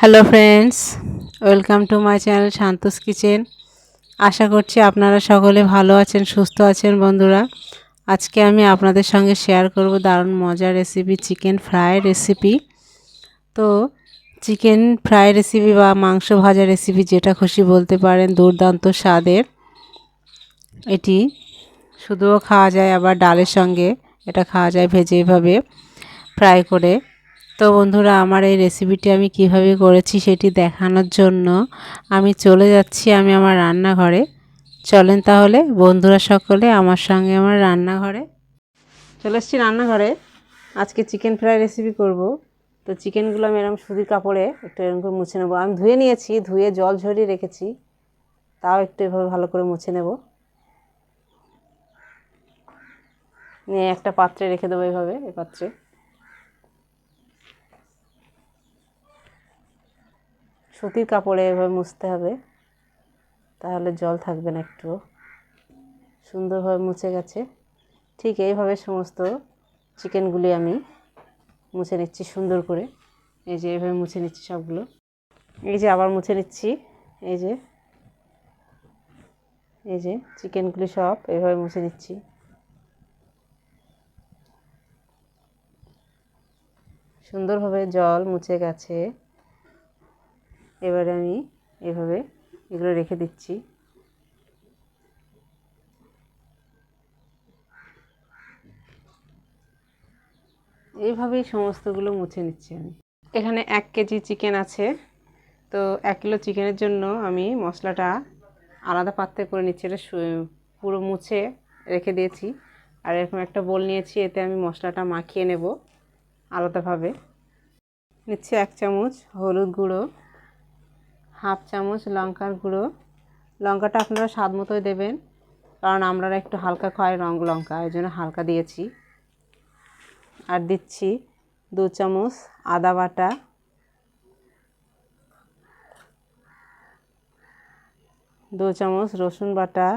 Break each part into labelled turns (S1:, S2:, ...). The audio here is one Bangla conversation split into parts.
S1: Hello friends, welcome to my channel santos kitchen. আশা করছি আপনারা সকলে ভালো আছেন, সুস্থ আছেন। বন্ধুরা, আজকে আমি আপনাদের সঙ্গে শেয়ার করব দারুণ মজার রেসিপি, চিকেন ফ্রাই রেসিপি। তো চিকেন ফ্রাই রেসিপি বা মাংস ভাজা রেসিপি, যেটা খুশি বলতে পারেন, দুর্দান্ত স্বাদের। এটি শুধুও খাওয়া যায়, আবার ডালের সঙ্গে এটা খাওয়া যায় ভেজে, এভাবে ফ্রাই করে। তো বন্ধুরা, আমার এই রেসিপিটি আমি কিভাবে করেছি সেটি দেখানোর জন্য আমি চলে যাচ্ছি আমার রান্নাঘরে। চলেন তাহলে বন্ধুরা সকলে আমার সঙ্গে আমার রান্নাঘরে। চলে এসেছি রান্নাঘরে। আজকে চিকেন ফ্রাই রেসিপি করব। তো চিকেনগুলো আমি এরকম সুতির কাপড়ে একটু এরকম করে মুছে নেবো। আমি ধুয়ে নিয়েছি, ধুয়ে জল ঝরিয়ে রেখেছি, তাও একটু এভাবে ভালো করে মুছে নেব। নিয়ে একটা পাত্রে রেখে দেবো, এইভাবে এই পাত্রে। সুতির কাপড়ে এভাবে মুছতে হবে, তাহলে জল থাকবে না একটুও। সুন্দরভাবে মুছে গেছে। ঠিক এইভাবে সমস্ত চিকেনগুলি আমি মুছে নিচ্ছি সুন্দর করে। এই যে এইভাবে মুছে নিচ্ছি সবগুলো। এই যে আবার মুছে নিচ্ছি। এই যে এই যে চিকেনগুলি সব এইভাবে মুছে নিচ্ছি। সুন্দরভাবে জল মুছে গেছে। এবারে আমি এভাবে এগুলো রেখে দিচ্ছি। এইভাবেই সমস্তগুলো মুছে নিচ্ছি আমি। এখানে 1 কেজি চিকেন আছে। তো 1 কিলো চিকেনের জন্য আমি মশলাটা আলাদা পাত্রে করে নিচ্ছি। এটা পুরো মুছে রেখে দিয়েছি। আর এরকম একটা বোল নিয়েছি, এতে আমি মশলাটা মাখিয়ে নেব আলাদাভাবে। নিচ্ছি 1 চামচ হলুদ গুঁড়ো, 1/2 চামচ লঙ্কার গুঁড়ো। লঙ্কাটা আপনারা স্বাদ মতোই দেবেন, কারণ আমরা একটু হালকা খাই লঙ্কা, এই জন্য হালকা দিয়েছি। আর দিচ্ছি 2 চামচ আদা বাটা, 2 চামচ রসুন বাটা,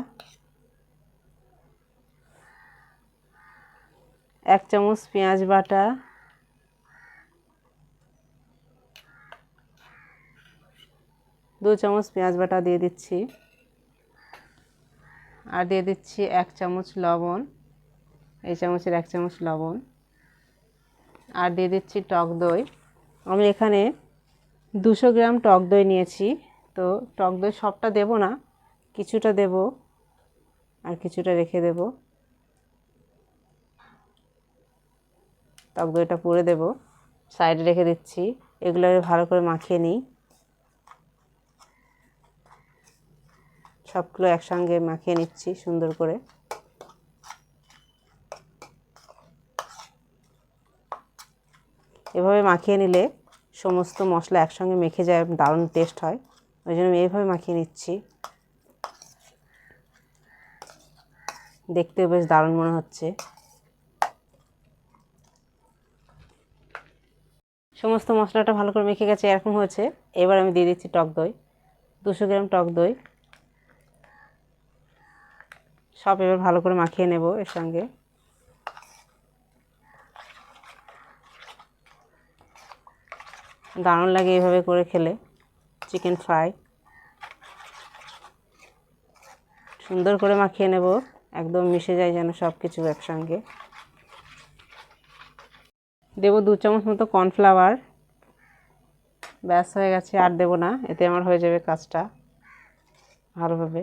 S1: 1 চামচ পেঁয়াজ বাটা, 2 চামচ পেঁয়াজ বাটা দিয়ে দিচ্ছি। আর দিয়ে দিচ্ছি 1 চামচ লবণ, এই চামচের 1 চামচ লবণ। আর দিয়ে দিচ্ছি টক দই। আমি এখানে 200 গ্রাম টক দই নিয়েছি। তো টক দই সবটা দেব না, কিছুটা দেব আর কিছুটা রেখে দেব। টক দইটা পুরে দেব, সাইডে রেখে দিচ্ছি। এগুলো ভালো করে মাখিয়ে নিই। সবগুলো একসঙ্গে মাখিয়ে নিচ্ছি সুন্দর করে। এভাবে মাখিয়ে নিলে সমস্ত মশলা একসঙ্গে মেখে যায়, দারুণ টেস্ট হয়। ওই জন্য আমি এইভাবে মাখিয়ে নিচ্ছি। দেখতেও বেশ দারুণ মনে হচ্ছে। সমস্ত মশলাটা ভালো করে মেখে গেছে, এরকম হয়েছে। এবার আমি দিয়ে দিচ্ছি টক দই, 200 গ্রাম টক দই। সব এবার ভালো করে মাখিয়ে নেব এর সঙ্গে। দারুণ লাগে এভাবে করে খেলে চিকেন ফ্রাই। সুন্দর করে মাখিয়ে নেব, একদম মিশে যায় যেন সব কিছু একসঙ্গে। দেব 2 চামচ মতো কর্নফ্লাওয়ার। ব্যাস হয়ে গেছে, আর দেব না, এতে আমার হয়ে যাবে কাজটা। ভালোভাবে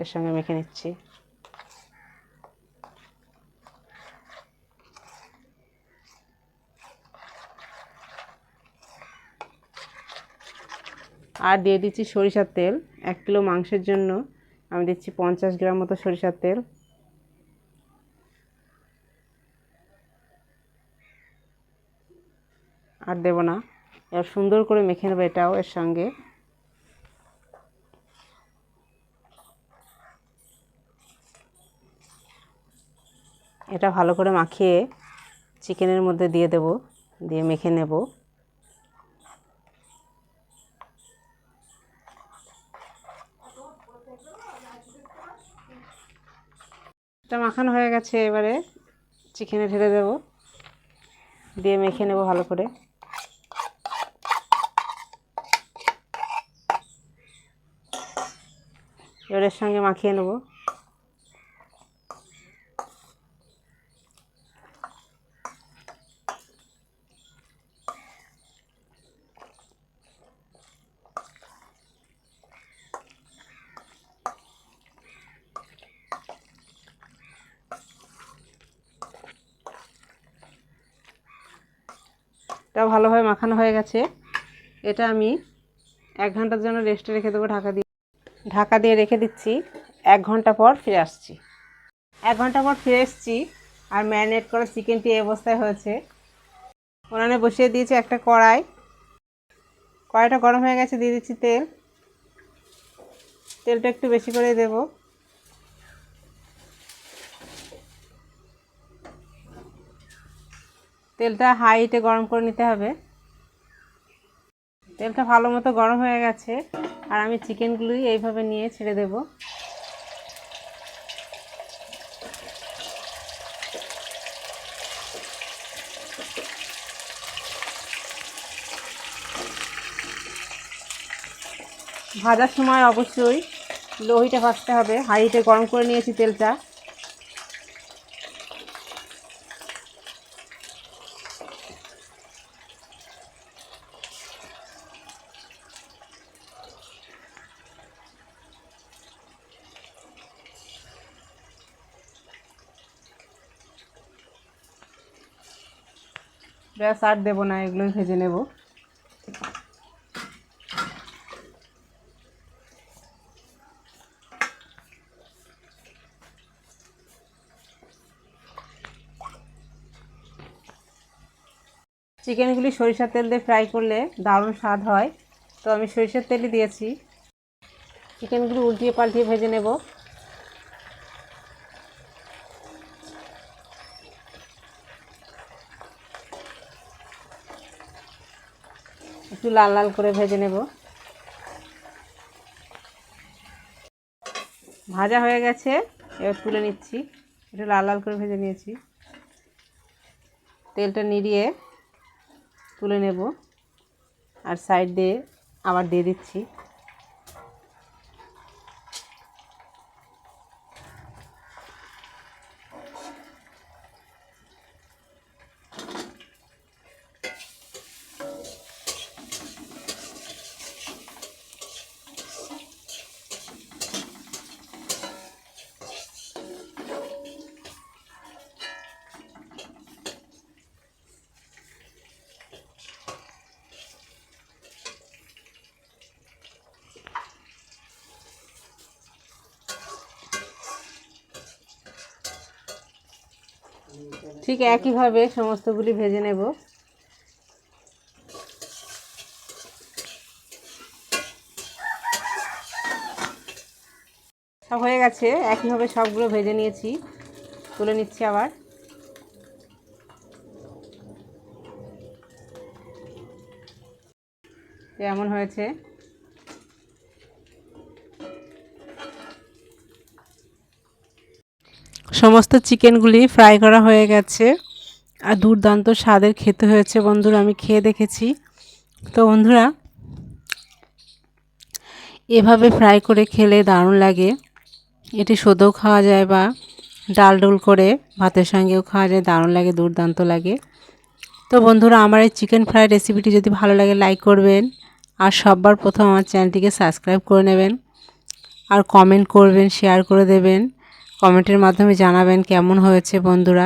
S1: এর সঙ্গে মেখে নিচ্ছি। আর দিয়ে দিচ্ছি সরিষার তেল। 1 কিলো মাংসের জন্য আমি দিচ্ছি 50 গ্রাম মতো সরিষার তেল। আর দেব না, এবার সুন্দর করে মেখে নেব এটাও এর সঙ্গে। এটা ভালো করে মাখিয়ে চিকেনের মধ্যে দিয়ে দেব, দিয়ে মেখে নেব। এটা মাখানো হয়ে গেছে, এবারে চিকেনে ঢেলে দেব, দিয়ে মেখে নেব ভালো করে। এবার এর সঙ্গে মাখিয়ে নেব। এটা ভালোভাবে মাখানো হয়ে গেছে। এটা আমি 1 ঘন্টার জন্য রেস্টে রেখে দেবো ঢাকা দিয়ে রেখে দিচ্ছি। 1 ঘন্টা পর ফিরে আসছি। 1 ঘন্টা পর ফিরে এসেছি আর ম্যারিনেট করা চিকেনটি এই অবস্থায় হয়েছে। উনানে বসিয়ে দিয়েছি একটা কড়াইটা গরম হয়ে গেছে, দিয়ে দিচ্ছি তেলটা একটু বেশি করে দেব। তেলটা হাই হিটে গরম করে নিতে হবে। তেলটা ভালো মতো গরম হয়ে গেছে আর আমি চিকেনগুলোই এইভাবে নিয়ে ছেড়ে দেব। ভাজার সময় অবশ্যই লো হিটে ভাজতে হবে। হাই হিটে গরম করে নিয়েছি তেলটা। ব্যাস আর দেবো না, এগুলোই ভেজে নেব। চিকেনগুলি সরিষার তেল দিয়ে ফ্রাই করলে দারুণ স্বাদ হয়, তো আমি সরিষার তেলই দিয়েছি। চিকেনগুলি উল্টিয়ে পাল্টিয়ে ভেজে নেব। একটু লাল লাল করে ভেজে নেব। ভাজা হয়ে গেছে, এবার তুলে নিচ্ছি। একটু লাল লাল করে ভেজে নিয়েছি। তেলটা নিড়িয়ে তুলে নেব আর সাইড দিয়ে আবার দিয়ে দিচ্ছি। ঠিক একইভাবে সমস্তগুলি ভেজে নেব। সব হয়ে গেছে, একইভাবে সবগুলো ভেজে নিয়েছি। তুলে নিচ্ছি আবার। এমন হয়েছে। সমস্ত চিকেনগুলি ফ্রাই করা হয়ে গেছে আর দুর্দান্ত স্বাদের খেতে হয়েছে বন্ধুরা। আমি খেয়ে দেখেছি। তো বন্ধুরা, এভাবে ফ্রাই করে খেলে দারুণ লাগে। এটি শুধুও খাওয়া যায় বা ডাল ডোল করে ভাতের সঙ্গেও খাওয়া যায়, দারুণ লাগে, দুর্দান্ত লাগে। তো বন্ধুরা, আমার এই চিকেন ফ্রাই রেসিপিটি যদি ভালো লাগে লাইক করবেন আর সববার প্রথম আমার চ্যানেলটিকে সাবস্ক্রাইব করে নেবেন আর কমেন্ট করবেন, শেয়ার করে দেবেন। কমেন্টের মাধ্যমে জানাবেন কেমন হয়েছে বন্ধুরা।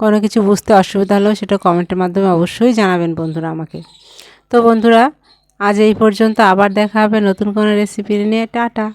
S1: কোনো কিছু বুঝতে অসুবিধা হলেও সেটা কমেন্টের মাধ্যমে অবশ্যই জানাবেন বন্ধুরা আমাকে। তো বন্ধুরা, আজ এই পর্যন্ত। আবার দেখা হবে নতুন কোনো রেসিপি নিয়ে। টাটা।